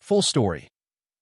Full story.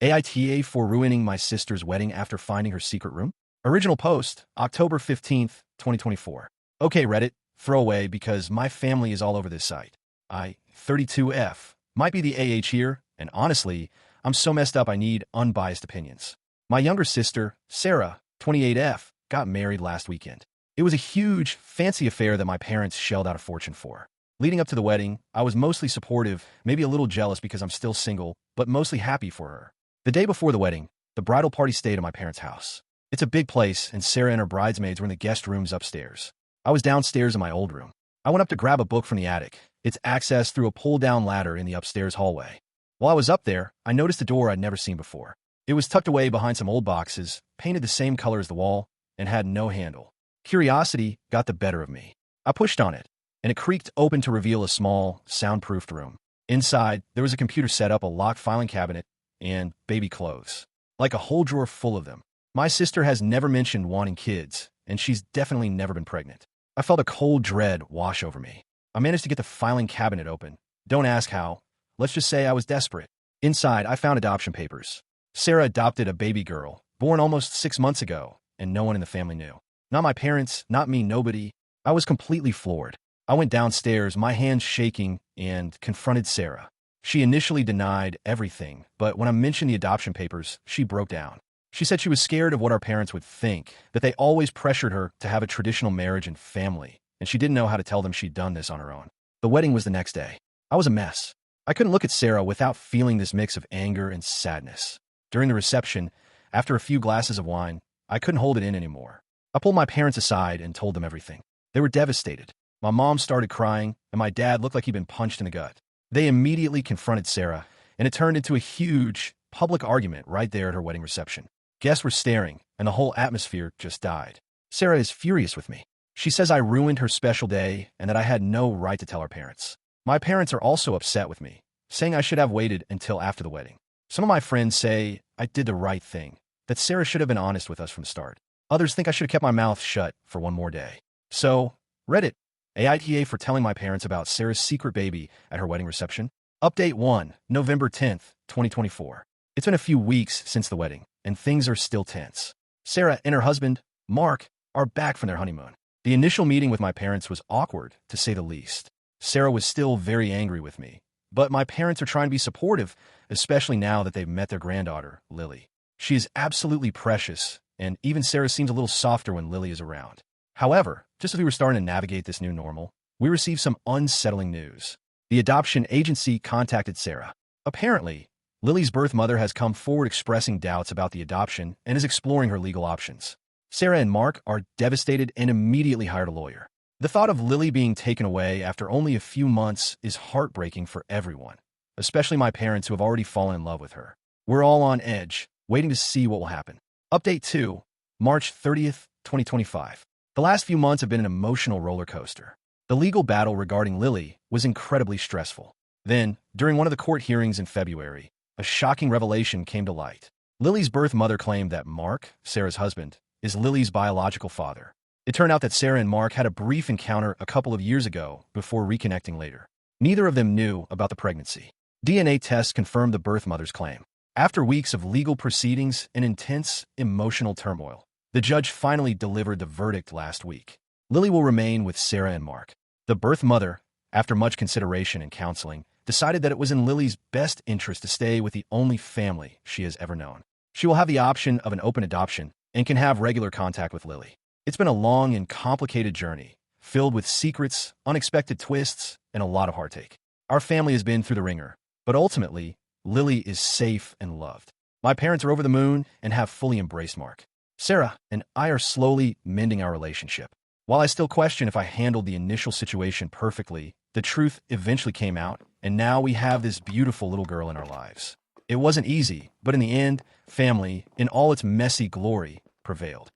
AITA for ruining my sister's wedding after finding her secret room? Original post, October 15th, 2024. Okay, Reddit, throwaway because my family is all over this site. 32F, might be the AH here, and honestly, I'm so messed up I need unbiased opinions. My younger sister, Sarah, 28F, got married last weekend. It was a huge, fancy affair that my parents shelled out a fortune for. Leading up to the wedding, I was mostly supportive, maybe a little jealous because I'm still single, but mostly happy for her. The day before the wedding, the bridal party stayed at my parents' house. It's a big place, and Sarah and her bridesmaids were in the guest rooms upstairs. I was downstairs in my old room. I went up to grab a book from the attic. It's accessed through a pull-down ladder in the upstairs hallway. While I was up there, I noticed a door I'd never seen before. It was tucked away behind some old boxes, painted the same color as the wall, and had no handle. Curiosity got the better of me. I pushed on it, and it creaked open to reveal a small, soundproofed room. Inside, there was a computer set up, a locked filing cabinet, and baby clothes. Like a whole drawer full of them. My sister has never mentioned wanting kids, and she's definitely never been pregnant. I felt a cold dread wash over me. I managed to get the filing cabinet open. Don't ask how. Let's just say I was desperate. Inside, I found adoption papers. Sarah adopted a baby girl, born almost 6 months ago, and no one in the family knew. Not my parents, not me, nobody. I was completely floored. I went downstairs, my hands shaking, and confronted Sarah. She initially denied everything, but when I mentioned the adoption papers, she broke down. She said she was scared of what our parents would think, that they always pressured her to have a traditional marriage and family, and she didn't know how to tell them she'd done this on her own. The wedding was the next day. I was a mess. I couldn't look at Sarah without feeling this mix of anger and sadness. During the reception, after a few glasses of wine, I couldn't hold it in anymore. I pulled my parents aside and told them everything. They were devastated. My mom started crying, and my dad looked like he'd been punched in the gut. They immediately confronted Sarah, and it turned into a huge, public argument right there at her wedding reception. Guests were staring, and the whole atmosphere just died. Sarah is furious with me. She says I ruined her special day and that I had no right to tell her parents. My parents are also upset with me, saying I should have waited until after the wedding. Some of my friends say I did the right thing, that Sarah should have been honest with us from the start. Others think I should have kept my mouth shut for one more day. So, Reddit, AITA for telling my parents about Sarah's secret baby at her wedding reception. Update 1, November 10th, 2024. It's been a few weeks since the wedding, and things are still tense. Sarah and her husband, Mark, are back from their honeymoon. The initial meeting with my parents was awkward, to say the least. Sarah was still very angry with me, but my parents are trying to be supportive, especially now that they've met their granddaughter, Lily. She is absolutely precious, and even Sarah seems a little softer when Lily is around. However, just as we were starting to navigate this new normal, we received some unsettling news. The adoption agency contacted Sarah. Apparently, Lily's birth mother has come forward expressing doubts about the adoption and is exploring her legal options. Sarah and Mark are devastated and immediately hired a lawyer. The thought of Lily being taken away after only a few months is heartbreaking for everyone, especially my parents who have already fallen in love with her. We're all on edge, waiting to see what will happen. Update 2, March 30th, 2025. The last few months have been an emotional roller coaster. The legal battle regarding Lily was incredibly stressful. Then, during one of the court hearings in February, a shocking revelation came to light. Lily's birth mother claimed that Mark, Sarah's husband, is Lily's biological father. It turned out that Sarah and Mark had a brief encounter a couple of years ago before reconnecting later. Neither of them knew about the pregnancy. DNA tests confirmed the birth mother's claim. After weeks of legal proceedings and intense emotional turmoil, the judge finally delivered the verdict last week. Lily will remain with Sarah and Mark. The birth mother, after much consideration and counseling, decided that it was in Lily's best interest to stay with the only family she has ever known. She will have the option of an open adoption and can have regular contact with Lily. It's been a long and complicated journey, filled with secrets, unexpected twists, and a lot of heartache. Our family has been through the ringer, but ultimately, Lily is safe and loved. My parents are over the moon and have fully embraced Mark. Sarah and I are slowly mending our relationship. While I still question if I handled the initial situation perfectly, the truth eventually came out, and now we have this beautiful little girl in our lives. It wasn't easy, but in the end, family, in all its messy glory, prevailed.